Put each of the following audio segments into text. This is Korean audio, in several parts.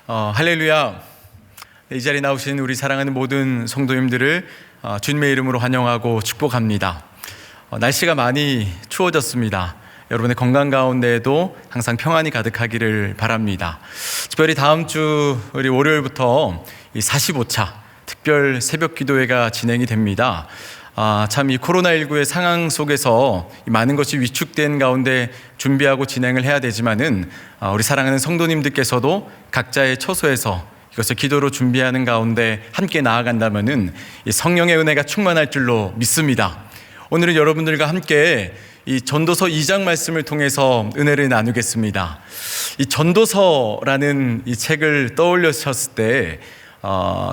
할렐루야. 이 자리에 나오신 우리 사랑하는 모든 성도님들을 주님의 이름으로 환영하고 축복합니다. 날씨가 많이 추워졌습니다. 여러분의 건강 가운데에도 항상 평안이 가득하기를 바랍니다. 특별히 다음 주 우리 월요일부터 이 45차 특별 새벽 기도회가 진행이 됩니다. 참 이 코로나19의 상황 속에서 많은 것이 위축된 가운데 준비하고 진행을 해야 되지만은 우리 사랑하는 성도님들께서도 각자의 처소에서 이것을 기도로 준비하는 가운데 함께 나아간다면은 이 성령의 은혜가 충만할 줄로 믿습니다. 오늘은 여러분들과 함께 이 전도서 2장 말씀을 통해서 은혜를 나누겠습니다. 이 전도서라는 이 책을 떠올리셨을 때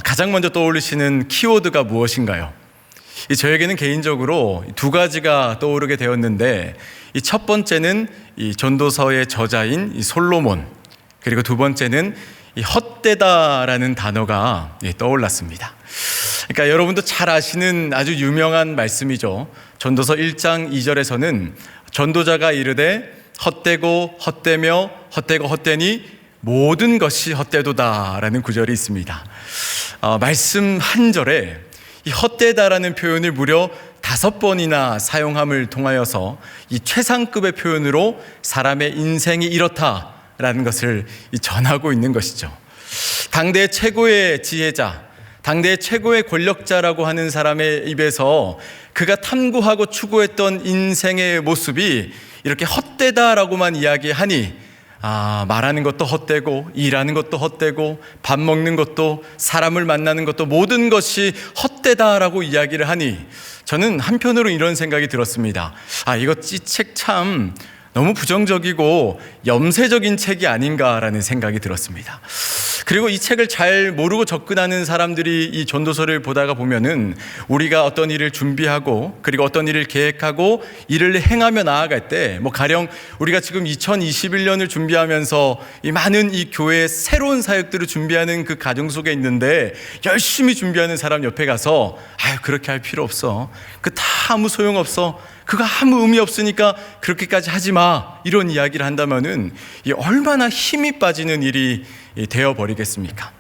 가장 먼저 떠올리시는 키워드가 무엇인가요? 저에게는 개인적으로 두 가지가 떠오르게 되었는데, 이 첫 번째는 이 전도서의 저자인 이 솔로몬, 그리고 두 번째는 이 헛되다라는 단어가 떠올랐습니다. 그러니까 여러분도 잘 아시는 아주 유명한 말씀이죠. 전도서 1장 2절에서는 전도자가 이르되 헛되고 헛되며 헛되고 헛되니 모든 것이 헛되도다라는 구절이 있습니다. 말씀 한 절에 이 헛되다라는 표현을 무려 5번이나 사용함을 통하여서 이 최상급의 표현으로 사람의 인생이 이렇다라는 것을 전하고 있는 것이죠. 당대 최고의 지혜자, 당대 최고의 권력자라고 하는 사람의 입에서 그가 탐구하고 추구했던 인생의 모습이 이렇게 헛되다라고만 이야기하니 말하는 것도 헛되고, 일하는 것도 헛되고, 밥 먹는 것도, 사람을 만나는 것도 모든 것이 헛되다라고 이야기를 하니 저는 한편으로 이런 생각이 들었습니다. 이 책 참 너무 부정적이고 염세적인 책이 아닌가라는 생각이 들었습니다. 그리고 이 책을 잘 모르고 접근하는 사람들이 이 전도서를 보다가 보면은 우리가 어떤 일을 준비하고 그리고 어떤 일을 계획하고 일을 행하며 나아갈 때 가령 우리가 지금 2021년을 준비하면서 이 많은 이 교회의 새로운 사역들을 준비하는 그 과정 속에 있는데, 열심히 준비하는 사람 옆에 가서 그렇게 할 필요 없어, 그 다 아무 소용없어, 그거 아무 의미 없으니까 그렇게까지 하지 마, 이런 이야기를 한다면은 얼마나 힘이 빠지는 일이 되어버리겠습니까?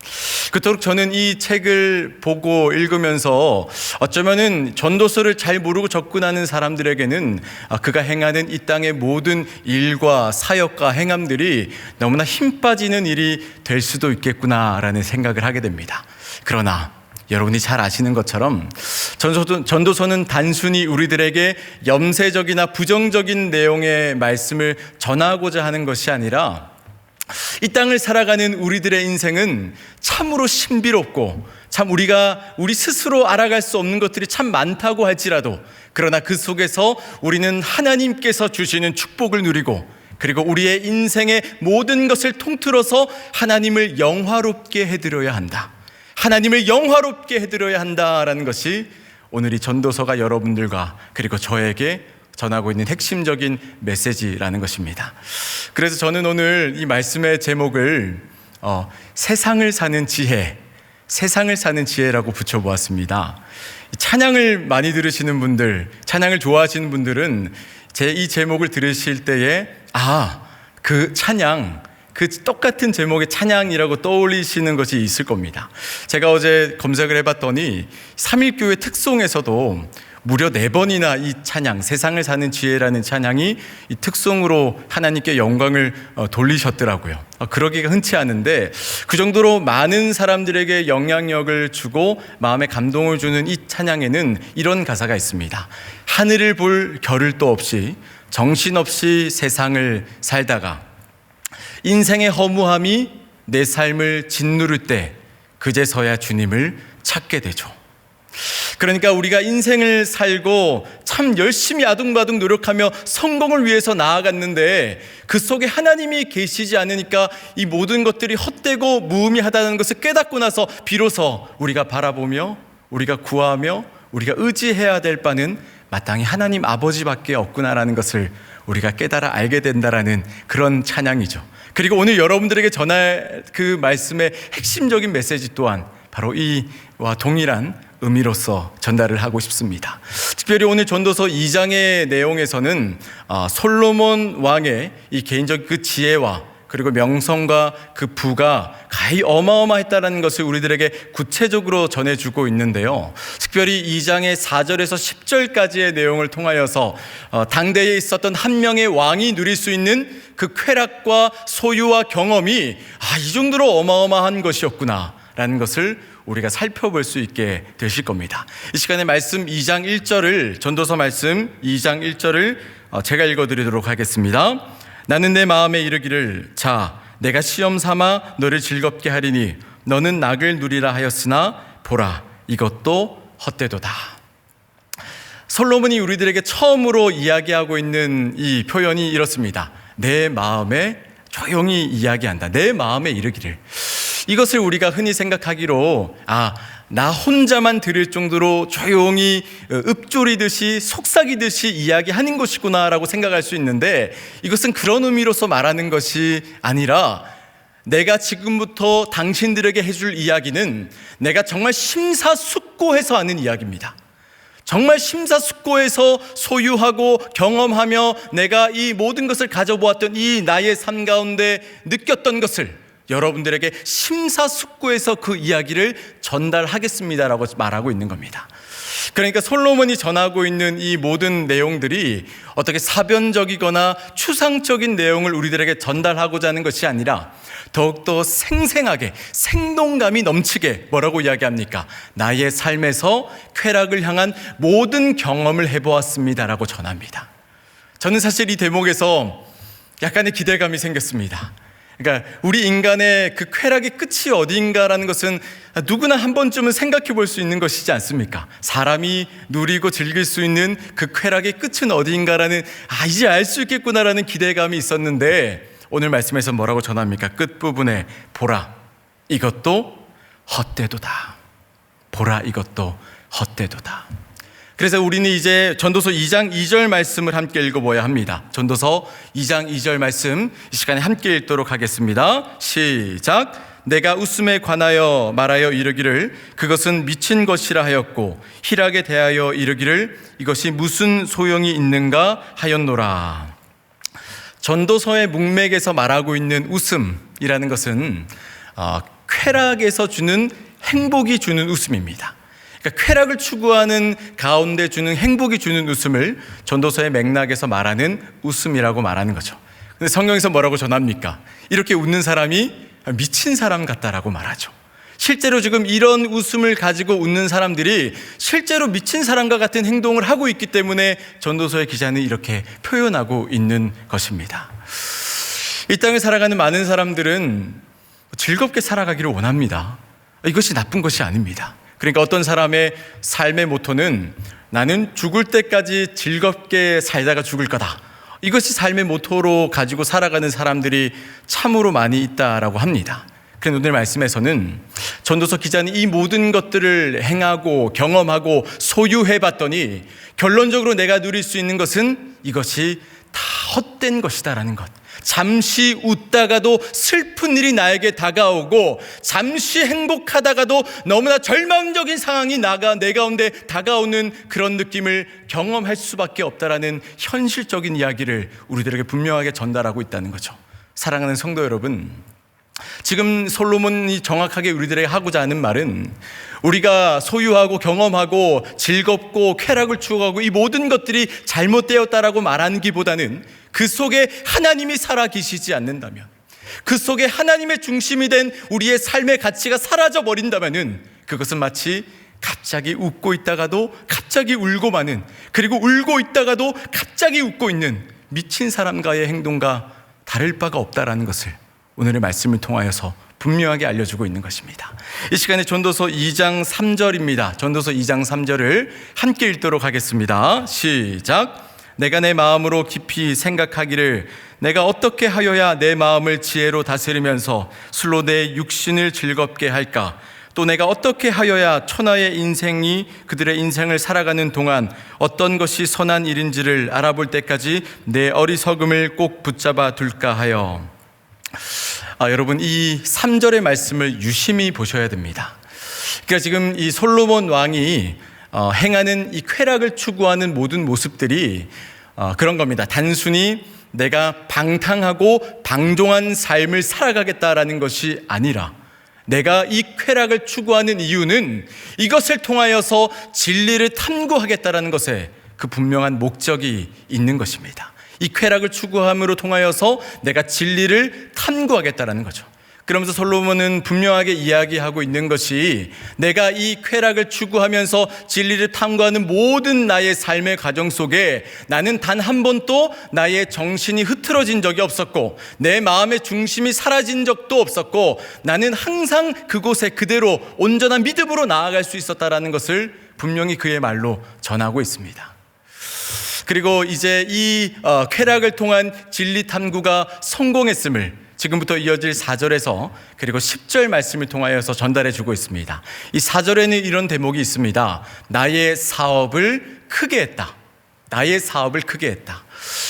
그토록 저는 이 책을 보고 읽으면서 어쩌면은 전도서를 잘 모르고 접근하는 사람들에게는 그가 행하는 이 땅의 모든 일과 사역과 행함들이 너무나 힘 빠지는 일이 될 수도 있겠구나라는 생각을 하게 됩니다. 그러나 여러분이 잘 아시는 것처럼 전도서는 단순히 우리들에게 염세적이나 부정적인 내용의 말씀을 전하고자 하는 것이 아니라, 이 땅을 살아가는 우리들의 인생은 참으로 신비롭고 참 우리 스스로 알아갈 수 없는 것들이 참 많다고 할지라도, 그러나 그 속에서 우리는 하나님께서 주시는 축복을 누리고, 그리고 우리의 인생의 모든 것을 통틀어서 하나님을 영화롭게 해드려야 한다, 하나님을 영화롭게 해드려야 한다라는 것이 오늘 이 전도서가 여러분들과 그리고 저에게 전하고 있는 핵심적인 메시지라는 것입니다. 그래서 저는 오늘 이 말씀의 제목을 세상을 사는 지혜, 세상을 사는 지혜라고 붙여보았습니다. 찬양을 많이 들으시는 분들, 찬양을 좋아하시는 분들은 이 제목을 들으실 때에 그 찬양, 그 똑같은 제목의 찬양이라고 떠올리시는 것이 있을 겁니다. 제가 어제 검색을 해봤더니 3.1교회 특송에서도 무려 4번이나 이 찬양, 세상을 사는 지혜라는 찬양이 이 특송으로 하나님께 영광을 돌리셨더라고요. 그러기가 흔치 않은데, 그 정도로 많은 사람들에게 영향력을 주고 마음에 감동을 주는 이 찬양에는 이런 가사가 있습니다. 하늘을 볼 겨를도 없이 정신없이 세상을 살다가 인생의 허무함이 내 삶을 짓누를 때 그제서야 주님을 찾게 되죠. 그러니까 우리가 인생을 살고 참 열심히 아둥바둥 노력하며 성공을 위해서 나아갔는데 그 속에 하나님이 계시지 않으니까 이 모든 것들이 헛되고 무의미하다는 것을 깨닫고 나서 비로소 우리가 바라보며 우리가 구하며 우리가 의지해야 될 바는 마땅히 하나님 아버지밖에 없구나라는 것을 우리가 깨달아 알게 된다라는 그런 찬양이죠. 그리고 오늘 여러분들에게 전할 그 말씀의 핵심적인 메시지 또한 바로 이와 동일한 의미로서 전달을 하고 싶습니다. 특별히 오늘 전도서 2장의 내용에서는 솔로몬 왕의 이 개인적 그 지혜와 그리고 명성과 그 부가 가히 어마어마했다는 것을 우리들에게 구체적으로 전해주고 있는데요. 특별히 2장의 4절에서 10절까지의 내용을 통하여서 당대에 있었던 한 명의 왕이 누릴 수 있는 그 쾌락과 소유와 경험이 이 정도로 어마어마한 것이었구나 라는 것을 우리가 살펴볼 수 있게 되실 겁니다. 이 시간에 말씀 2장 1절을, 전도서 말씀 2장 1절을 제가 읽어드리도록 하겠습니다. 나는 내 마음에 이르기를 자 내가 시험 삼아 너를 즐겁게 하리니 너는 낙을 누리라 하였으나 보라 이것도 헛되도다. 솔로몬이 우리들에게 처음으로 이야기하고 있는 이 표현이 이렇습니다. 내 마음에 조용히 이야기한다. 내 마음에 이르기를. 이것을 우리가 흔히 생각하기로 나 혼자만 들을 정도로 조용히 읊조리듯이 속삭이듯이 이야기하는 것이구나 라고 생각할 수 있는데, 이것은 그런 의미로서 말하는 것이 아니라 내가 지금부터 당신들에게 해줄 이야기는 내가 정말 심사숙고해서 하는 이야기입니다. 정말 심사숙고해서 소유하고 경험하며 내가 이 모든 것을 가져보았던 이 나의 삶 가운데 느꼈던 것을 여러분들에게 심사숙고해서 그 이야기를 전달하겠습니다라고 말하고 있는 겁니다. 그러니까 솔로몬이 전하고 있는 이 모든 내용들이 어떻게 사변적이거나 추상적인 내용을 우리들에게 전달하고자 하는 것이 아니라 더욱더 생생하게 생동감이 넘치게 뭐라고 이야기합니까? 나의 삶에서 쾌락을 향한 모든 경험을 해보았습니다라고 전합니다. 저는 사실 이 대목에서 약간의 기대감이 생겼습니다. 그러니까 우리 인간의 그 쾌락의 끝이 어디인가라는 것은 누구나 한 번쯤은 생각해 볼 수 있는 것이지 않습니까? 사람이 누리고 즐길 수 있는 그 쾌락의 끝은 어디인가라는 이제 알 수 있겠구나라는 기대감이 있었는데, 오늘 말씀에서 뭐라고 전합니까? 끝부분에 보라 이것도 헛되도다. 보라 이것도 헛되도다. 그래서 우리는 이제 전도서 2장 2절 말씀을 함께 읽어보아야 합니다. 전도서 2장 2절 말씀 이 시간에 함께 읽도록 하겠습니다. 시작. 내가 웃음에 관하여 말하여 이르기를 그것은 미친 것이라 하였고 희락에 대하여 이르기를 이것이 무슨 소용이 있는가 하였노라. 전도서의 문맥에서 말하고 있는 웃음이라는 것은 쾌락에서 주는 행복이 주는 웃음입니다. 그러니까 쾌락을 추구하는 가운데 주는 행복이 주는 웃음을 전도서의 맥락에서 말하는 웃음이라고 말하는 거죠. 근데 성경에서 뭐라고 전합니까? 이렇게 웃는 사람이 미친 사람 같다라고 말하죠. 실제로 지금 이런 웃음을 가지고 웃는 사람들이 실제로 미친 사람과 같은 행동을 하고 있기 때문에 전도서의 기자는 이렇게 표현하고 있는 것입니다. 이 땅을 살아가는 많은 사람들은 즐겁게 살아가기를 원합니다. 이것이 나쁜 것이 아닙니다. 그러니까 어떤 사람의 삶의 모토는 나는 죽을 때까지 즐겁게 살다가 죽을 거다. 이것이 삶의 모토로 가지고 살아가는 사람들이 참으로 많이 있다라고 합니다. 그런데 오늘 말씀에서는 전도서 기자는 이 모든 것들을 행하고 경험하고 소유해봤더니 결론적으로 내가 누릴 수 있는 것은 이것이 다 헛된 것이다라는 것. 잠시 웃다가도 슬픈 일이 나에게 다가오고 잠시 행복하다가도 너무나 절망적인 상황이 내 가운데 다가오는 그런 느낌을 경험할 수밖에 없다라는 현실적인 이야기를 우리들에게 분명하게 전달하고 있다는 거죠. 사랑하는 성도 여러분, 지금 솔로몬이 정확하게 우리들에게 하고자 하는 말은 우리가 소유하고 경험하고 즐겁고 쾌락을 추구하고 이 모든 것들이 잘못되었다라고 말하기보다는 그 속에 하나님이 살아 계시지 않는다면, 그 속에 하나님의 중심이 된 우리의 삶의 가치가 사라져 버린다면은 그것은 마치 갑자기 웃고 있다가도 갑자기 울고 마는, 그리고 울고 있다가도 갑자기 웃고 있는 미친 사람과의 행동과 다를 바가 없다라는 것을 오늘의 말씀을 통하여서 분명하게 알려주고 있는 것입니다. 이 시간에 전도서 2장 3절입니다. 전도서 2장 3절을 함께 읽도록 하겠습니다. 시작. 내가 내 마음으로 깊이 생각하기를 내가 어떻게 하여야 내 마음을 지혜로 다스리면서 술로 내 육신을 즐겁게 할까? 또 내가 어떻게 하여야 천하의 인생이 그들의 인생을 살아가는 동안 어떤 것이 선한 일인지를 알아볼 때까지 내 어리석음을 꼭 붙잡아 둘까 하여. 여러분, 이 3절의 말씀을 유심히 보셔야 됩니다. 그러니까 지금 이 솔로몬 왕이 행하는 이 쾌락을 추구하는 모든 모습들이 그런 겁니다. 단순히 내가 방탕하고 방종한 삶을 살아가겠다라는 것이 아니라 내가 이 쾌락을 추구하는 이유는 이것을 통하여서 진리를 탐구하겠다라는 것에 그 분명한 목적이 있는 것입니다. 이 쾌락을 추구함으로 통하여서 내가 진리를 탐구하겠다라는 거죠. 그러면서 솔로몬은 분명하게 이야기하고 있는 것이 내가 이 쾌락을 추구하면서 진리를 탐구하는 모든 나의 삶의 과정 속에 나는 단 한 번도 나의 정신이 흐트러진 적이 없었고 내 마음의 중심이 사라진 적도 없었고 나는 항상 그곳에 그대로 온전한 믿음으로 나아갈 수 있었다라는 것을 분명히 그의 말로 전하고 있습니다. 그리고 이제 이 쾌락을 통한 진리 탐구가 성공했음을 지금부터 이어질 4절에서 그리고 10절 말씀을 통하여서 전달해 주고 있습니다. 이 4절에는 이런 대목이 있습니다. 나의 사업을 크게 했다. 나의 사업을 크게 했다.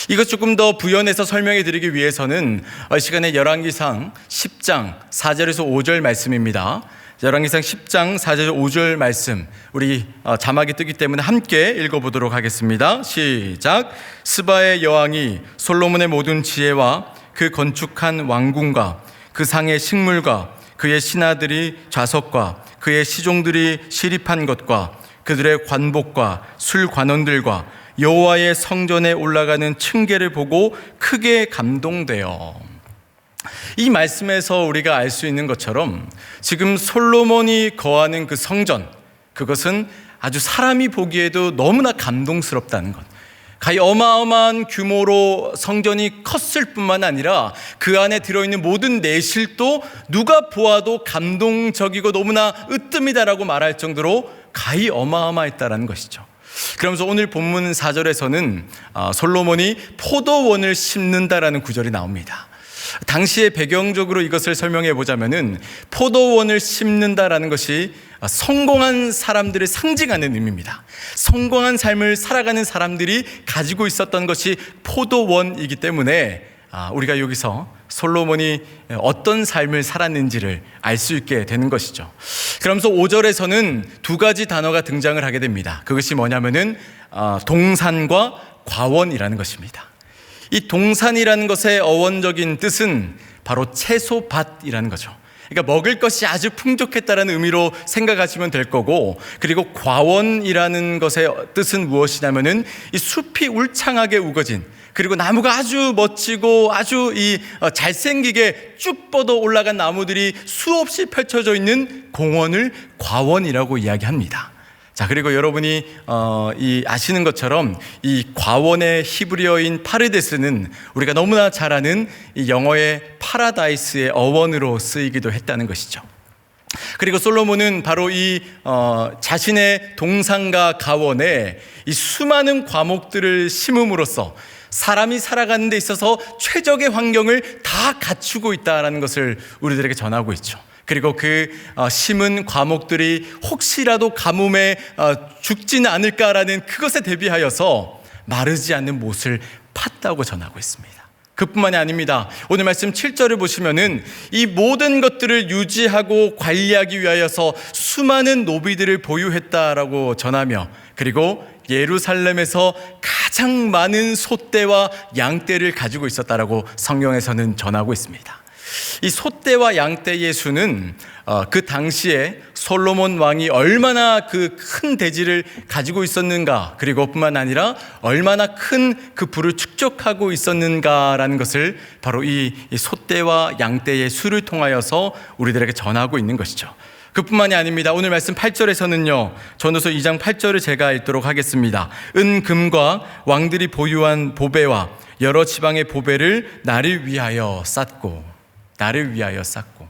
이것 조금 더 부연해서 설명해 드리기 위해서는 시간에 열왕기상 10장 4절에서 5절 말씀입니다. 열왕기상 10장 4절 5절 말씀 우리 자막이 뜨기 때문에 함께 읽어보도록 하겠습니다. 시작. 스바의 여왕이 솔로몬의 모든 지혜와 그 건축한 왕궁과 그 상의 식물과 그의 신하들이 좌석과 그의 시종들이 시립한 것과 그들의 관복과 술관원들과 여호와의 성전에 올라가는 층계를 보고 크게 감동되어. 이 말씀에서 우리가 알 수 있는 것처럼 지금 솔로몬이 거하는 그 성전, 그것은 아주 사람이 보기에도 너무나 감동스럽다는 것. 가히 어마어마한 규모로 성전이 컸을 뿐만 아니라 그 안에 들어있는 모든 내실도 누가 보아도 감동적이고 너무나 으뜸이다라고 말할 정도로 가히 어마어마했다라는 것이죠. 그러면서 오늘 본문 4절에서는 솔로몬이 포도원을 심는다라는 구절이 나옵니다. 당시에 배경적으로 이것을 설명해 보자면은 포도원을 심는다라는 것이 성공한 사람들을 상징하는 의미입니다. 성공한 삶을 살아가는 사람들이 가지고 있었던 것이 포도원이기 때문에 우리가 여기서 솔로몬이 어떤 삶을 살았는지를 알 수 있게 되는 것이죠. 그러면서 5절에서는 두 가지 단어가 등장을 하게 됩니다. 그것이 뭐냐면은 동산과 과원이라는 것입니다. 이 동산이라는 것의 어원적인 뜻은 바로 채소밭이라는 거죠. 그러니까 먹을 것이 아주 풍족했다는 의미로 생각하시면 될 거고, 그리고 과원이라는 것의 뜻은 무엇이냐면은 이 숲이 울창하게 우거진, 그리고 나무가 아주 멋지고 아주 잘생기게 쭉 뻗어 올라간 나무들이 수없이 펼쳐져 있는 공원을 과원이라고 이야기합니다. 자, 그리고 여러분이 아시는 것처럼 이 과원의 히브리어인 파르데스는 우리가 너무나 잘 아는 이 영어의 파라다이스의 어원으로 쓰이기도 했다는 것이죠. 그리고 솔로몬은 바로 이 자신의 동산과 가원에 이 수많은 과목들을 심음으로써 사람이 살아가는 데 있어서 최적의 환경을 다 갖추고 있다는 것을 우리들에게 전하고 있죠. 그리고 그 심은 과목들이 혹시라도 가뭄에 죽지는 않을까라는 그것에 대비하여서 마르지 않는 못을 팠다고 전하고 있습니다. 그뿐만이 아닙니다. 오늘 말씀 7절을 보시면은 이 모든 것들을 유지하고 관리하기 위하여서 수많은 노비들을 보유했다라고 전하며, 그리고 예루살렘에서 가장 많은 소떼와 양떼를 가지고 있었다라고 성경에서는 전하고 있습니다. 이 소떼와 양떼의 수는 그 당시에 솔로몬 왕이 얼마나 그 큰 대지를 가지고 있었는가, 그리고 뿐만 아니라 얼마나 큰 그 부를 축적하고 있었는가라는 것을 바로 이 소떼와 양떼의 수를 통하여서 우리들에게 전하고 있는 것이죠. 그뿐만이 아닙니다. 오늘 말씀 8절에서는요, 전도서 2장 8절을 제가 읽도록 하겠습니다. 은, 금과 왕들이 보유한 보배와 여러 지방의 보배를 나를 위하여 쌓고, 나를 위하여 쌓고.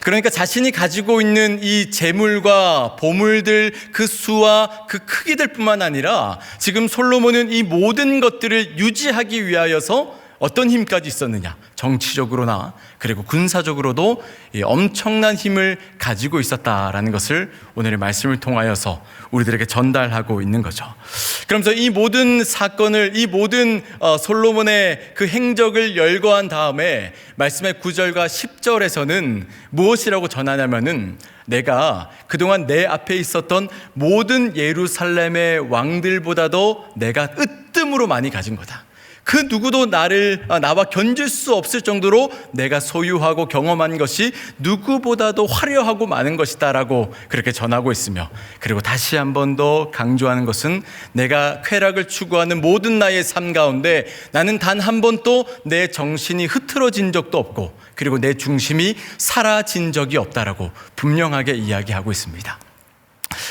그러니까 자신이 가지고 있는 이 재물과 보물들 그 수와 그 크기들 뿐만 아니라 지금 솔로몬은 이 모든 것들을 유지하기 위하여서 어떤 힘까지 있었느냐, 정치적으로나 그리고 군사적으로도 엄청난 힘을 가지고 있었다라는 것을 오늘의 말씀을 통하여서 우리들에게 전달하고 있는 거죠. 그러면서 이 모든 사건을, 이 모든 솔로몬의 그 행적을 열거한 다음에 말씀의 9절과 10절에서는 무엇이라고 전하냐면은, 내가 그동안 내 앞에 있었던 모든 예루살렘의 왕들보다도 내가 으뜸으로 많이 가진 거다. 그 누구도 나와 견줄 수 없을 정도로 내가 소유하고 경험한 것이 누구보다도 화려하고 많은 것이다 라고 그렇게 전하고 있으며, 그리고 다시 한 번 더 강조하는 것은 내가 쾌락을 추구하는 모든 나의 삶 가운데 나는 단 한 번도 내 정신이 흐트러진 적도 없고, 그리고 내 중심이 사라진 적이 없다라고 분명하게 이야기하고 있습니다.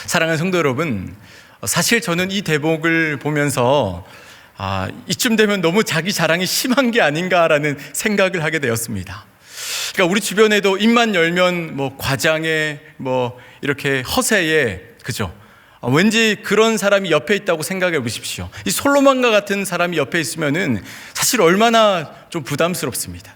사랑하는 성도 여러분, 사실 저는 이 대목을 보면서 이쯤 되면 너무 자기 자랑이 심한 게 아닌가라는 생각을 하게 되었습니다. 그러니까 우리 주변에도 입만 열면 과장에 이렇게 허세에, 그죠? 왠지 그런 사람이 옆에 있다고 생각해 보십시오. 이 솔로몬과 같은 사람이 옆에 있으면은 사실 얼마나 좀 부담스럽습니다.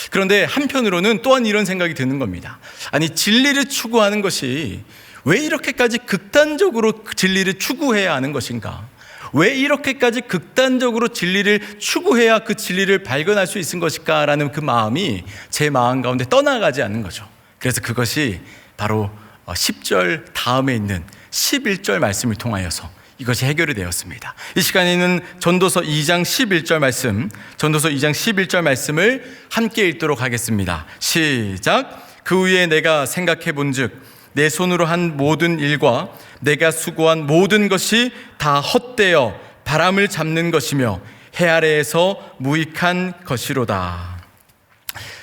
그런데 한편으로는 또한 이런 생각이 드는 겁니다. 아니, 진리를 추구하는 것이 왜 이렇게까지 극단적으로 진리를 추구해야 하는 것인가? 왜 이렇게까지 극단적으로 진리를 추구해야 그 진리를 발견할 수 있는 것일까라는 그 마음이 제 마음 가운데 떠나가지 않는 거죠. 그래서 그것이 바로 10절 다음에 있는 11절 말씀을 통하여서 이것이 해결이 되었습니다. 이 시간에는 전도서 2장 11절 말씀을 함께 읽도록 하겠습니다. 시작. 그 후에 내가 생각해 본즉 내 손으로 한 모든 일과 내가 수고한 모든 것이 다 헛되어 바람을 잡는 것이며 해 아래에서 무익한 것이로다.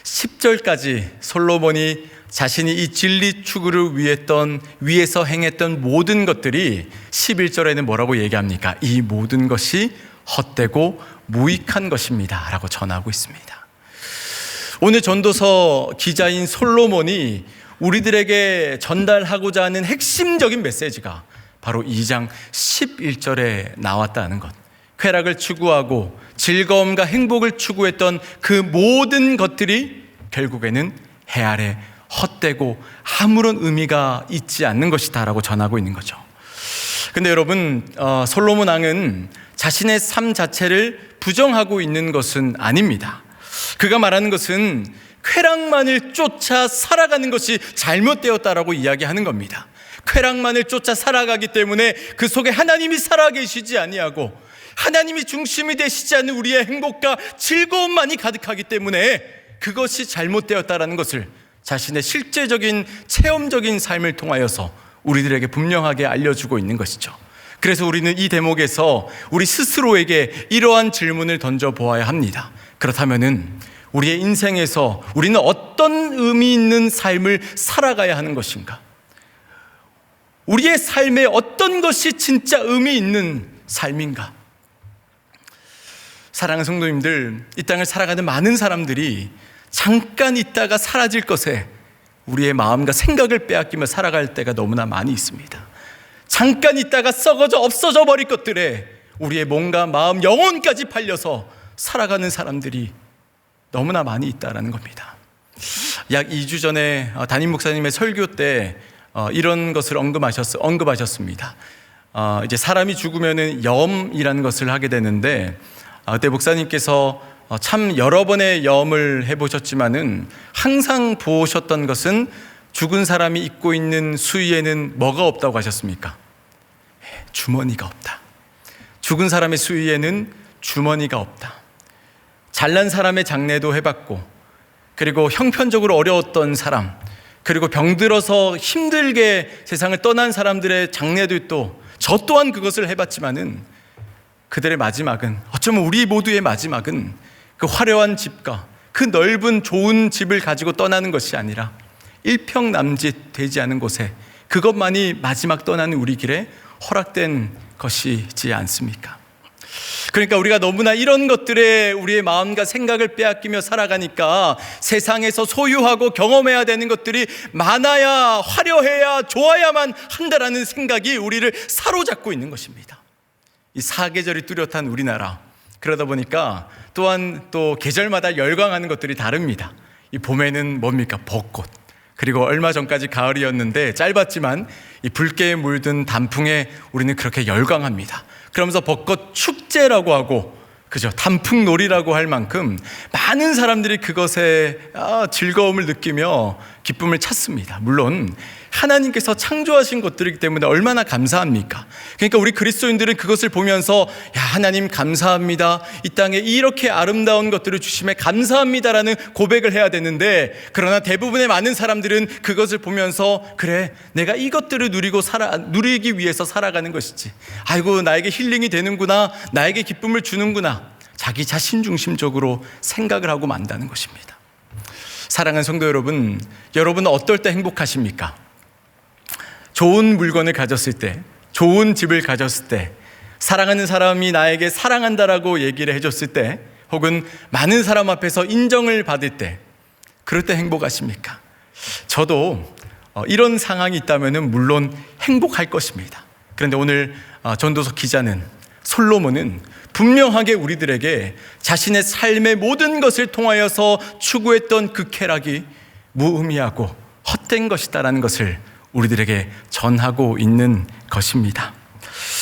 10절까지 솔로몬이 자신이 이 진리 추구를 위해서 행했던 모든 것들이 11절에는 뭐라고 얘기합니까? 이 모든 것이 헛되고 무익한 것입니다 라고 전하고 있습니다. 오늘 전도서 기자인 솔로몬이 우리들에게 전달하고자 하는 핵심적인 메시지가 바로 2장 11절에 나왔다는 것. 쾌락을 추구하고 즐거움과 행복을 추구했던 그 모든 것들이 결국에는 해 아래 헛되고 아무런 의미가 있지 않는 것이다 라고 전하고 있는 거죠. 근데 여러분, 솔로몬 왕은 자신의 삶 자체를 부정하고 있는 것은 아닙니다. 그가 말하는 것은 쾌락만을 쫓아 살아가는 것이 잘못되었다라고 이야기하는 겁니다. 쾌락만을 쫓아 살아가기 때문에 그 속에 하나님이 살아계시지 아니하고 하나님이 중심이 되시지 않는 우리의 행복과 즐거움만이 가득하기 때문에 그것이 잘못되었다라는 것을 자신의 실제적인 체험적인 삶을 통하여서 우리들에게 분명하게 알려주고 있는 것이죠. 그래서 우리는 이 대목에서 우리 스스로에게 이러한 질문을 던져보아야 합니다. 그렇다면은 우리의 인생에서 우리는 어떤 의미 있는 삶을 살아가야 하는 것인가? 우리의 삶에 어떤 것이 진짜 의미 있는 삶인가? 사랑하는 성도님들, 이 땅을 살아가는 많은 사람들이 잠깐 있다가 사라질 것에 우리의 마음과 생각을 빼앗기며 살아갈 때가 너무나 많이 있습니다. 잠깐 있다가 썩어져 없어져 버릴 것들에 우리의 몸과 마음, 영혼까지 팔려서 살아가는 사람들이 너무나 많이 있다라는 겁니다. 약 2주 전에 담임 목사님의 설교 때 이런 것을 언급하셨습니다. 이제 사람이 죽으면은 염이라는 것을 하게 되는데, 그때 목사님께서 참 여러 번의 염을 해보셨지만은 항상 보셨던 것은 죽은 사람이 입고 있는 수의에는 뭐가 없다고 하셨습니까? 주머니가 없다. 죽은 사람의 수의에는 주머니가 없다. 잘난 사람의 장례도 해봤고, 그리고 형편적으로 어려웠던 사람, 그리고 병들어서 힘들게 세상을 떠난 사람들의 장례도 또 저 또한 그것을 해봤지만은 그들의 마지막은, 어쩌면 우리 모두의 마지막은 그 화려한 집과 그 넓은 좋은 집을 가지고 떠나는 것이 아니라 일평남짓 되지 않은 곳에 그것만이 마지막 떠나는 우리 길에 허락된 것이지 않습니까? 그러니까 우리가 너무나 이런 것들에 우리의 마음과 생각을 빼앗기며 살아가니까 세상에서 소유하고 경험해야 되는 것들이 많아야, 화려해야, 좋아야만 한다라는 생각이 우리를 사로잡고 있는 것입니다. 이 사계절이 뚜렷한 우리나라, 그러다 보니까 또한 또 계절마다 열광하는 것들이 다릅니다. 이 봄에는 뭡니까? 벚꽃. 그리고 얼마 전까지 가을이었는데 짧았지만 이 붉게 물든 단풍에 우리는 그렇게 열광합니다. 그러면서 벚꽃 축제라고 하고, 그죠? 단풍놀이라고 할 만큼 많은 사람들이 그것에 즐거움을 느끼며 기쁨을 찾습니다. 물론 하나님께서 창조하신 것들이기 때문에 얼마나 감사합니까? 그러니까 우리 그리스도인들은 그것을 보면서 야, 하나님 감사합니다. 이 땅에 이렇게 아름다운 것들을 주심에 감사합니다라는 고백을 해야 되는데, 그러나 대부분의 많은 사람들은 그것을 보면서 그래, 내가 이것들을 누리기 위해서 살아가는 것이지. 아이고, 나에게 힐링이 되는구나. 나에게 기쁨을 주는구나. 자기 자신 중심적으로 생각을 하고 만다는 것입니다. 사랑하는 성도 여러분, 여러분은 어떨 때 행복하십니까? 좋은 물건을 가졌을 때, 좋은 집을 가졌을 때, 사랑하는 사람이 나에게 사랑한다라고 얘기를 해줬을 때, 혹은 많은 사람 앞에서 인정을 받을 때, 그럴 때 행복하십니까? 저도 이런 상황이 있다면 물론 행복할 것입니다. 그런데 오늘 전도서 기자는, 솔로몬은 분명하게 우리들에게 자신의 삶의 모든 것을 통하여서 추구했던 그 쾌락이 무의미하고 헛된 것이다라는 것을 우리들에게 전하고 있는 것입니다.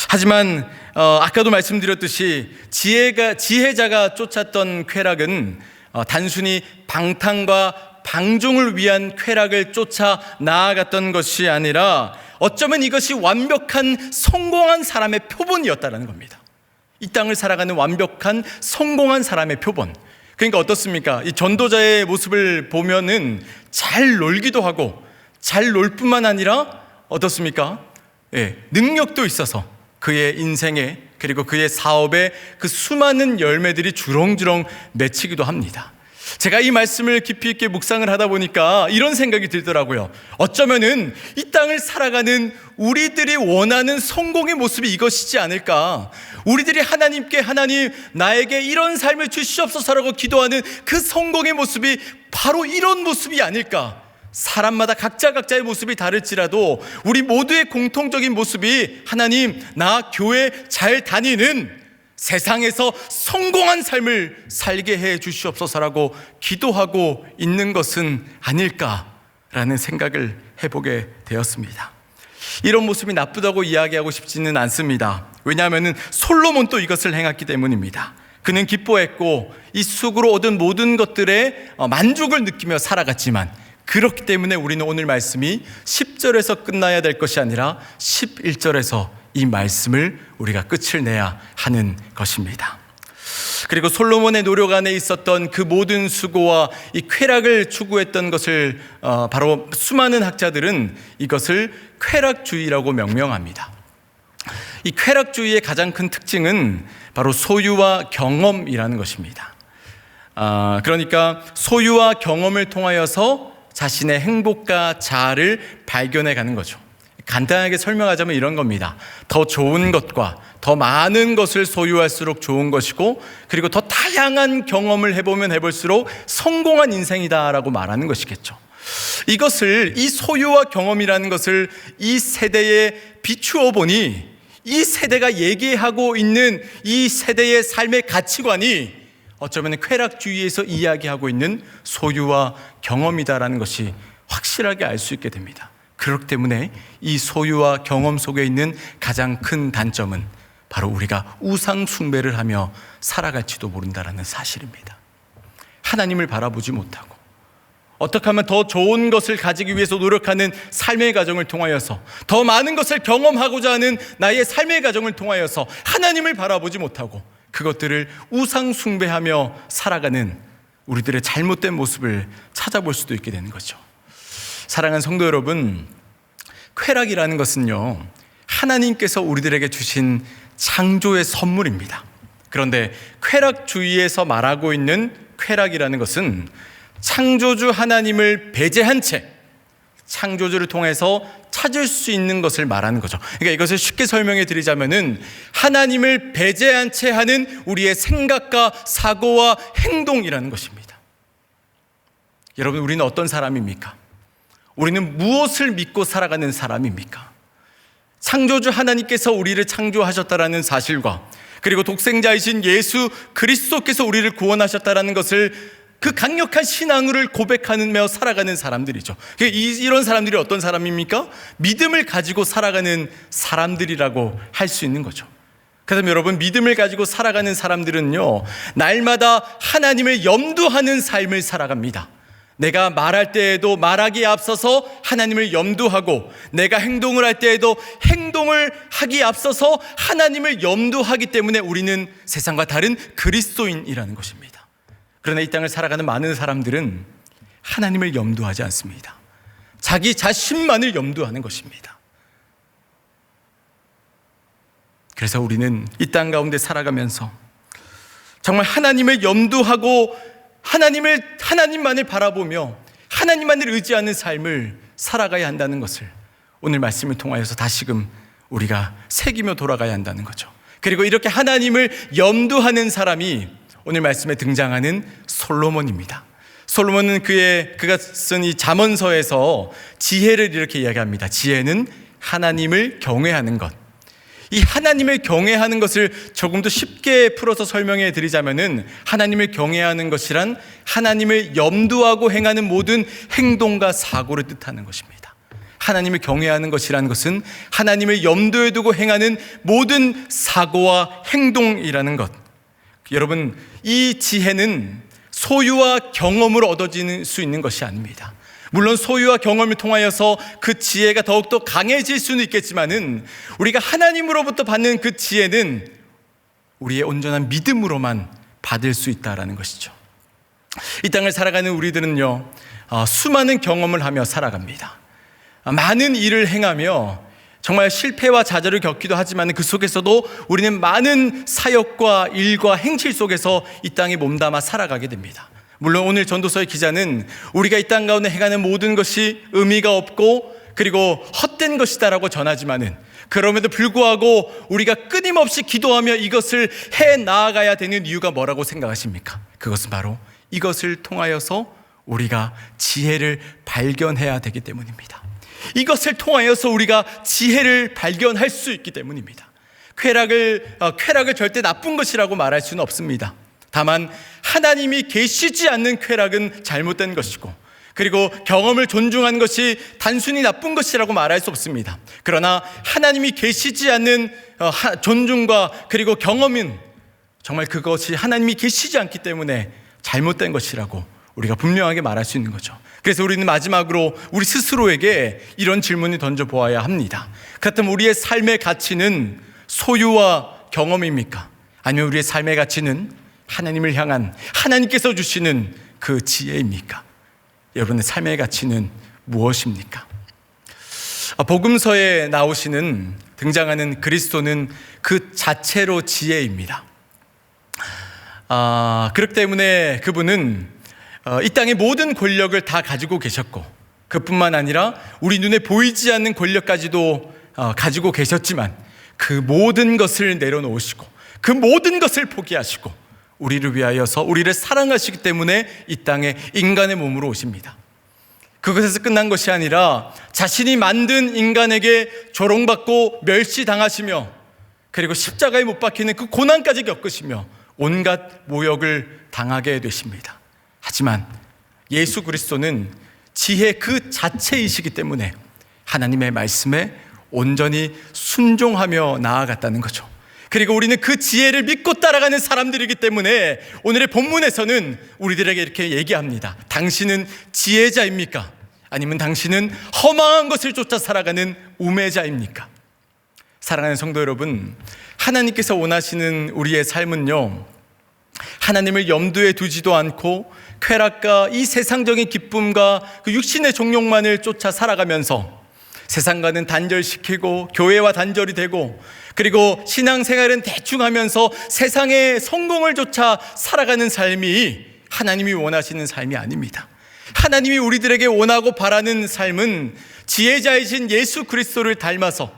하지만 아까도 말씀드렸듯이 지혜자가 쫓았던 쾌락은 단순히 방탕과 방종을 위한 쾌락을 쫓아 나아갔던 것이 아니라 어쩌면 이것이 완벽한 성공한 사람의 표본이었다는 겁니다. 이 땅을 살아가는 완벽한 성공한 사람의 표본. 그러니까 어떻습니까? 이 전도자의 모습을 보면은 잘 놀기도 하고 잘 놀 뿐만 아니라 어떻습니까? 능력도 있어서 그의 인생에, 그리고 그의 사업에 그 수많은 열매들이 주렁주렁 맺히기도 합니다. 제가 이 말씀을 깊이 있게 묵상을 하다 보니까 이런 생각이 들더라고요. 어쩌면은 이 땅을 살아가는 우리들이 원하는 성공의 모습이 이것이지 않을까. 우리들이 하나님께 하나님 나에게 이런 삶을 주시옵소서라고 기도하는 그 성공의 모습이 바로 이런 모습이 아닐까. 사람마다 각자의 모습이 다를지라도 우리 모두의 공통적인 모습이 하나님, 나 교회 잘 다니는 세상에서 성공한 삶을 살게 해 주시옵소서라고 기도하고 있는 것은 아닐까라는 생각을 해보게 되었습니다. 이런 모습이 나쁘다고 이야기하고 싶지는 않습니다. 왜냐하면 솔로몬도 이것을 행했기 때문입니다. 그는 기뻐했고 이 속으로 얻은 모든 것들에 만족을 느끼며 살아갔지만, 그렇기 때문에 우리는 오늘 말씀이 10절에서 끝나야 될 것이 아니라 11절에서 이 말씀을 우리가 끝을 내야 하는 것입니다. 그리고 솔로몬의 노력 안에 있었던 그 모든 수고와 이 쾌락을 추구했던 것을 바로 수많은 학자들은 이것을 쾌락주의라고 명명합니다. 이 쾌락주의의 가장 큰 특징은 바로 소유와 경험이라는 것입니다. 그러니까 소유와 경험을 통하여서 자신의 행복과 자아를 발견해 가는 거죠. 간단하게 설명하자면 이런 겁니다. 더 좋은 것과 더 많은 것을 소유할수록 좋은 것이고, 그리고 더 다양한 경험을 해보면 해볼수록 성공한 인생이다라고 말하는 것이겠죠. 이것을, 이 소유와 경험이라는 것을 이 세대에 비추어 보니 이 세대가 얘기하고 있는 이 세대의 삶의 가치관이 어쩌면 쾌락주의에서 이야기하고 있는 소유와 경험이다라는 것이 확실하게 알 수 있게 됩니다. 그렇기 때문에 이 소유와 경험 속에 있는 가장 큰 단점은 바로 우리가 우상 숭배를 하며 살아갈지도 모른다라는 사실입니다. 하나님을 바라보지 못하고 어떻게 하면 더 좋은 것을 가지기 위해서 노력하는 삶의 과정을 통하여서, 더 많은 것을 경험하고자 하는 나의 삶의 과정을 통하여서 하나님을 바라보지 못하고 그것들을 우상 숭배하며 살아가는 우리들의 잘못된 모습을 찾아볼 수도 있게 되는 거죠. 사랑하는 성도 여러분, 쾌락이라는 것은요, 하나님께서 우리들에게 주신 창조의 선물입니다. 그런데 쾌락주의에서 말하고 있는 쾌락이라는 것은 창조주 하나님을 배제한 채 창조주를 통해서 찾을 수 있는 것을 말하는 거죠. 그러니까 이것을 쉽게 설명해 드리자면은 하나님을 배제한 채 하는 우리의 생각과 사고와 행동이라는 것입니다. 여러분, 우리는 어떤 사람입니까? 우리는 무엇을 믿고 살아가는 사람입니까? 창조주 하나님께서 우리를 창조하셨다라는 사실과, 그리고 독생자이신 예수 그리스도께서 우리를 구원하셨다라는 것을 그 강력한 신앙을 고백하며 살아가는 사람들이죠. 이런 사람들이 어떤 사람입니까? 믿음을 가지고 살아가는 사람들이라고 할 수 있는 거죠. 그래서 여러분, 믿음을 가지고 살아가는 사람들은요, 날마다 하나님을 염두하는 삶을 살아갑니다. 내가 말할 때에도 말하기에 앞서서 하나님을 염두하고, 내가 행동을 할 때에도 행동을 하기에 앞서서 하나님을 염두하기 때문에 우리는 세상과 다른 그리스도인이라는 것입니다. 그러나 이 땅을 살아가는 많은 사람들은 하나님을 염두하지 않습니다. 자기 자신만을 염두하는 것입니다. 그래서 우리는 이 땅 가운데 살아가면서 정말 하나님을 염두하고 하나님만을 바라보며 하나님만을 의지하는 삶을 살아가야 한다는 것을 오늘 말씀을 통하여서 다시금 우리가 새기며 돌아가야 한다는 거죠. 그리고 이렇게 하나님을 염두하는 사람이 오늘 말씀에 등장하는 솔로몬입니다. 솔로몬은 그가 쓴 이 잠언서에서 지혜를 이렇게 이야기합니다. 지혜는 하나님을 경외하는 것. 이 하나님을 경외하는 것을 조금 더 쉽게 풀어서 설명해 드리자면은, 하나님을 경외하는 것이란 하나님을 염두하고 행하는 모든 행동과 사고를 뜻하는 것입니다. 하나님을 경외하는 것이라는 것은 하나님을 염두에 두고 행하는 모든 사고와 행동이라는 것. 여러분, 이 지혜는 소유와 경험으로 얻어질 수 있는 것이 아닙니다. 물론 소유와 경험을 통하여서 그 지혜가 더욱더 강해질 수는 있겠지만은, 우리가 하나님으로부터 받는 그 지혜는 우리의 온전한 믿음으로만 받을 수 있다라는 것이죠. 이 땅을 살아가는 우리들은요, 수많은 경험을 하며 살아갑니다. 많은 일을 행하며 정말 실패와 좌절을 겪기도 하지만 그 속에서도 우리는 많은 사역과 일과 행실 속에서 이 땅에 몸담아 살아가게 됩니다. 물론 오늘 전도서의 기자는 우리가 이 땅 가운데 행하는 모든 것이 의미가 없고 그리고 헛된 것이다라고 전하지만은, 그럼에도 불구하고 우리가 끊임없이 기도하며 이것을 해 나아가야 되는 이유가 뭐라고 생각하십니까? 그것은 바로 이것을 통하여서 우리가 지혜를 발견해야 되기 때문입니다. 이것을 통하여서 우리가 지혜를 발견할 수 있기 때문입니다. 쾌락을 절대 나쁜 것이라고 말할 수는 없습니다. 다만 하나님이 계시지 않는 쾌락은 잘못된 것이고, 그리고 경험을 존중하는 것이 단순히 나쁜 것이라고 말할 수 없습니다. 그러나 하나님이 계시지 않는 존중과 그리고 경험은 정말 그것이 하나님이 계시지 않기 때문에 잘못된 것이라고 우리가 분명하게 말할 수 있는 거죠. 그래서 우리는 마지막으로 우리 스스로에게 이런 질문을 던져보아야 합니다. 그렇다면 우리의 삶의 가치는 소유와 경험입니까? 아니면 우리의 삶의 가치는 하나님을 향한 하나님께서 주시는 그 지혜입니까? 여러분의 삶의 가치는 무엇입니까? 복음서에 등장하는 그리스도는 그 자체로 지혜입니다. 그렇기 때문에 그분은 이 땅의 모든 권력을 다 가지고 계셨고, 그뿐만 아니라 우리 눈에 보이지 않는 권력까지도 가지고 계셨지만 그 모든 것을 내려놓으시고 그 모든 것을 포기하시고 우리를 위하여서 우리를 사랑하시기 때문에 이 땅에 인간의 몸으로 오십니다. 그것에서 끝난 것이 아니라 자신이 만든 인간에게 조롱받고 멸시당하시며 그리고 십자가에 못 박히는 그 고난까지 겪으시며 온갖 모욕을 당하게 되십니다. 하지만 예수 그리스도는 지혜 그 자체이시기 때문에 하나님의 말씀에 온전히 순종하며 나아갔다는 거죠. 그리고 우리는 그 지혜를 믿고 따라가는 사람들이기 때문에 오늘의 본문에서는 우리들에게 이렇게 얘기합니다. 당신은 지혜자입니까? 아니면 당신은 허망한 것을 쫓아 살아가는 우매자입니까? 사랑하는 성도 여러분, 하나님께서 원하시는 우리의 삶은요, 하나님을 염두에 두지도 않고 쾌락과 이 세상적인 기쁨과 그 육신의 종욕만을 쫓아 살아가면서 세상과는 단절시키고 교회와 단절이 되고, 그리고 신앙생활은 대충 하면서 세상의 성공을 쫓아 살아가는 삶이 하나님이 원하시는 삶이 아닙니다. 하나님이 우리들에게 원하고 바라는 삶은 지혜자이신 예수 그리스도를 닮아서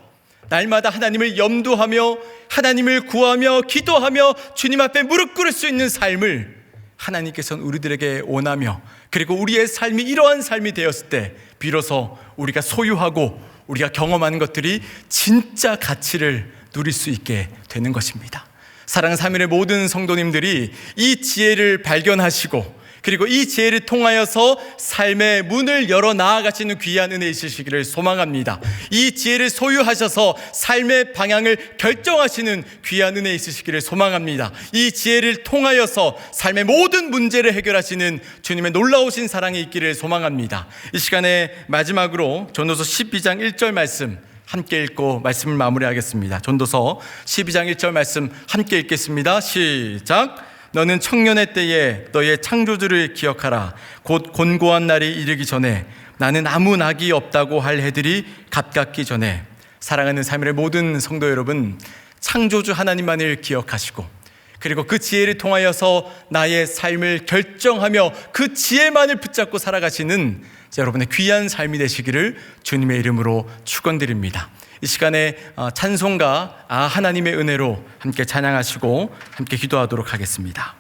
날마다 하나님을 염두하며 하나님을 구하며 기도하며 주님 앞에 무릎 꿇을 수 있는 삶을 하나님께서는 우리들에게 원하며, 그리고 우리의 삶이 이러한 삶이 되었을 때 비로소 우리가 소유하고 우리가 경험하는 것들이 진짜 가치를 누릴 수 있게 되는 것입니다. 사랑하는 3일의 모든 성도님들이 이 지혜를 발견하시고 그리고 이 지혜를 통하여서 삶의 문을 열어 나아가시는 귀한 은혜 있으시기를 소망합니다. 이 지혜를 소유하셔서 삶의 방향을 결정하시는 귀한 은혜 있으시기를 소망합니다. 이 지혜를 통하여서 삶의 모든 문제를 해결하시는 주님의 놀라우신 사랑이 있기를 소망합니다. 이 시간에 마지막으로 전도서 12장 1절 말씀 함께 읽고 말씀을 마무리하겠습니다. 전도서 12장 1절 말씀 함께 읽겠습니다. 시작. 너는 청년의 때에 너의 창조주를 기억하라. 곧 곤고한 날이 이르기 전에 나는 아무 낙이 없다고 할 해들이 가깝기 전에. 사랑하는 삶의 모든 성도 여러분, 창조주 하나님만을 기억하시고 그리고 그 지혜를 통하여서 나의 삶을 결정하며 그 지혜만을 붙잡고 살아가시는 여러분의 귀한 삶이 되시기를 주님의 이름으로 축원드립니다. 이 시간에 찬송가 하나님의 은혜로 함께 찬양하시고 함께 기도하도록 하겠습니다.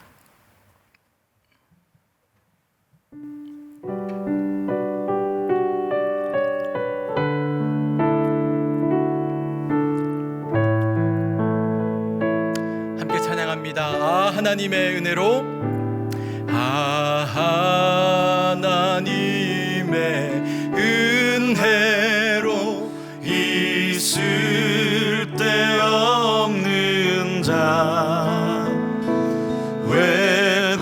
함께 찬양합니다. 하나님의 은혜로, 하나님의 은혜로 있을 데 없는 자 왜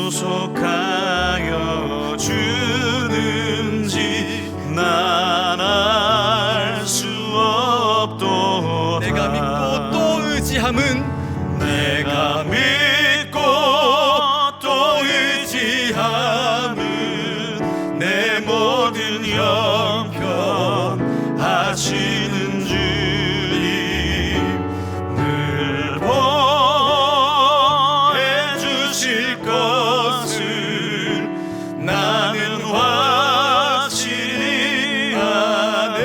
구속하여 주는지 난 알 수 없도다. 내가 믿고 또 의지함은 내가 믿고 또 의지함은 내 모든 형편 하시는 주님 늘 보해 주실 것을 나는 확실히 아네.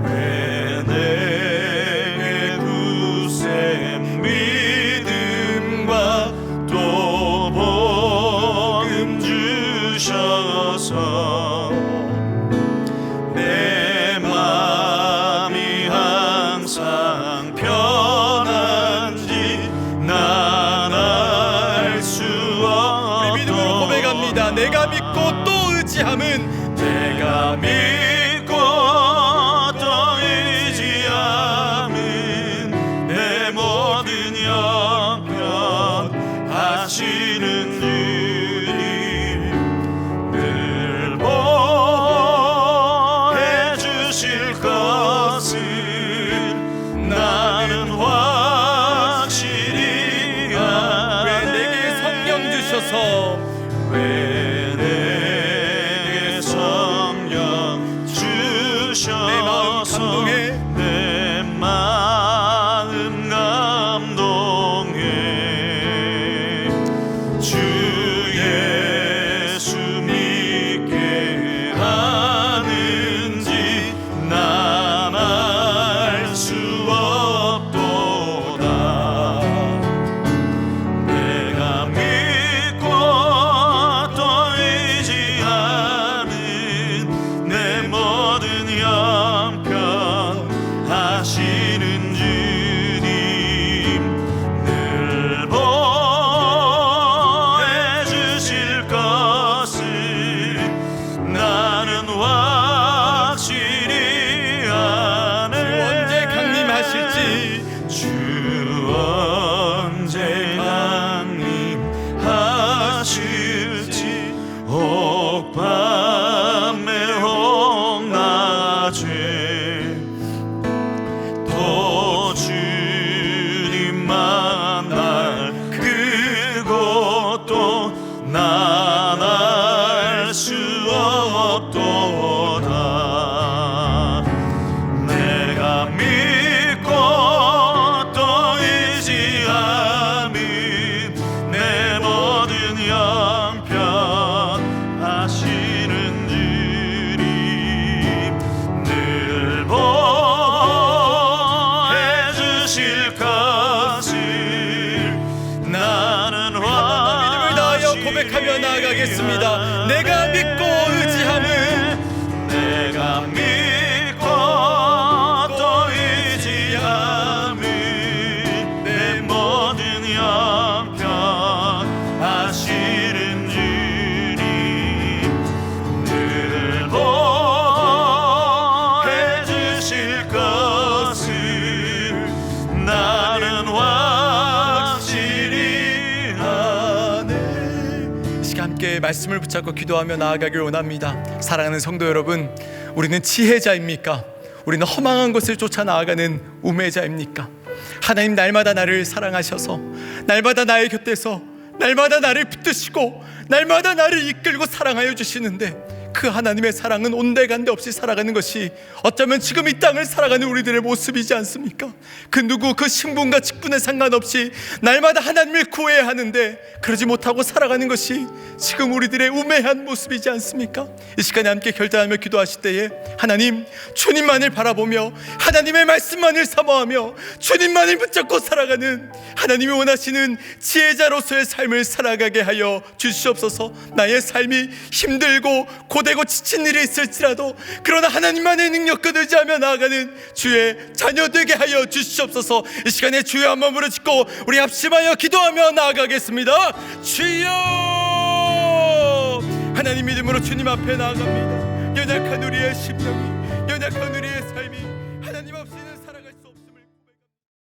왜 내게 굳센 믿음과 또 복음 주셔서 내 마음이 항상 편한지 난 알 수 없도다. 우리 믿음으로 고백합니다. 내가 믿고 또 의지함은 내가 믿고 또 의지함은 내 모든 형편 하시는 주님 늘 보해 주실 것을 나는 확실히 아네. 왜 내게 성령 주셔서 왜 내게 성령 주셔서 내 마음 감동해 주 예수 믿게 하는지 난 알 수 없도다. 내가 믿고 또 의지하는 내 모든 형편 하시는 주님 늘 보해 주실 것을 나는 확실히 아네. 언제 강림하실지 주 언제 강림하실지 혹밤에 혹낮에 또 주님 만날 그것도 난 알 수 없도다. 내가 믿고 또 의지함은 내 모든 형편 하시는 주님 늘 보해 주실 것을 나는 믿음을 다하여 고백하며 나아가겠습니다. 내가 믿고 의지함은 내가 믿고 또 의지함은 내 모든 형편 말씀을 붙잡고 기도하며 나아가길 원합니다. 사랑하는 성도 여러분, 우리는 지혜자입니까? 우리는 허망한 것을 쫓아 나아가는 우매자입니까? 하나님 날마다 나를 사랑하셔서 날마다 나의 곁에서 날마다 나를 붙드시고 날마다 나를 이끌고 사랑하여 주시는데, 그 하나님의 사랑은 온데간데 없이 살아가는 것이 어쩌면 지금 이 땅을 살아가는 우리들의 모습이지 않습니까? 그 누구, 그 신분과 직분에 상관없이 날마다 하나님을 구해야 하는데 그러지 못하고 살아가는 것이 지금 우리들의 우매한 모습이지 않습니까? 이 시간에 함께 결단하며 기도하실 때에 하나님, 주님만을 바라보며 하나님의 말씀만을 사모하며 주님만을 붙잡고 살아가는 하나님이 원하시는 지혜자로서의 삶을 살아가게 하여 주시옵소서. 나의 삶이 힘들고 고되고 지친 일이 있을지라도 그러나 하나님만의 능력과 의지하며 나아가는 주의 자녀 되게 하여 주시옵소서. 이 시간에 주여 한 마음으로 짓고 우리 합심하여 기도하며 나아가겠습니다. 주여, 하나님 믿음으로 주님 앞에 나아갑니다. 연약한 우리의 심령이, 연약한 우리의 삶이